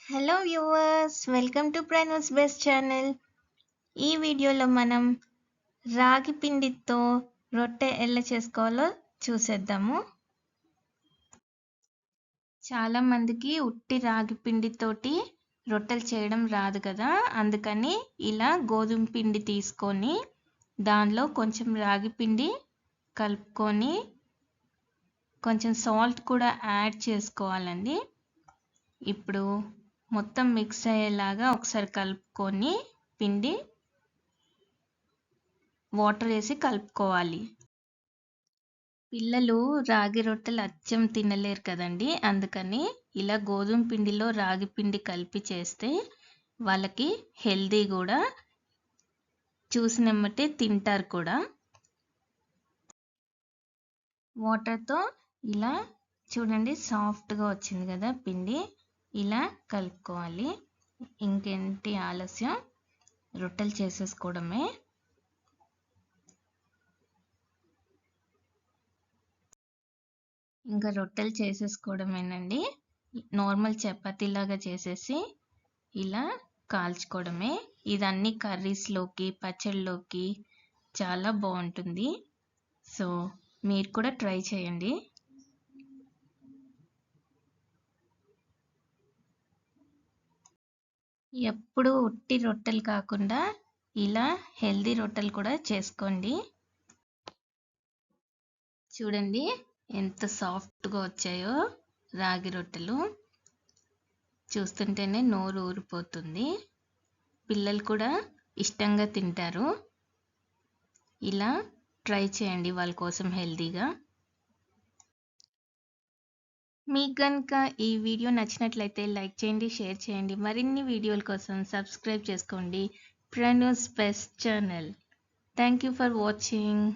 Hello viewers, welcome to Pranav's best channel. ఈ వీడియోలో మనం రాగి పిండితో రొట్టె ఎలా చేసుకోవాలో చూసేద్దాము. చాలా మందికి ఉట్టి రాగి పిండితోటి రొట్టెలు చేయడం రాదు కదా, అందుకని ఇలా గోధుమ పిండి తీసుకొని దానిలో కొంచెం రాగి పిండి కలుపుకొని కొంచెం సాల్ట్ కూడా యాడ్ చేసుకోవాలండి. ఇప్పుడు మొత్తం మిక్స్ అయ్యేలాగా ఒకసారి కలుపుకొని పిండి వాటర్ వేసి కలుపుకోవాలి. పిల్లలు రాగి రొట్టెలు అచ్చం తినలేరు కదండి, అందుకని ఇలా గోధుమ పిండిలో రాగి పిండి కలిపి చేస్తే వాళ్ళకి హెల్దీ కూడా, చూసినమ్మటే తింటారు కూడా. వాటర్తో ఇలా చూడండి సాఫ్ట్గా వచ్చింది కదా పిండి, ఇలా కలుపుకోవాలి. ఇంకేంటి ఆలస్యం, రొట్టెలు చేసేసుకోవడమే. ఇంకా రొట్టెలు చేసేసుకోవడమేనండి. నార్మల్ చపాతీలాగా చేసేసి ఇలా కాల్చుకోవడమే. ఇదన్నీ కర్రీస్లోకి పచ్చళ్ళలోకి చాలా బాగుంటుంది. సో మీరు కూడా ట్రై చేయండి. ఎప్పుడు ఉట్టి రొట్టెలు కాకుండా ఇలా హెల్దీ రొట్టెలు కూడా చేసుకోండి. చూడండి ఎంత సాఫ్ట్గా వచ్చాయో రాగి రొట్టెలు, చూస్తుంటేనే నోరు ఊరిపోతుంది. పిల్లలు కూడా ఇష్టంగా తింటారు. ఇలా ట్రై చేయండి వాళ్ళ కోసం హెల్దీగా. మీకు కనుక ఈ వీడియో నచ్చినట్లయితే లైక్ చేయండి, షేర్ చేయండి. మరిన్ని వీడియోల కోసం సబ్స్క్రైబ్ చేసుకోండి Pranav's best channel. Thank you for watching.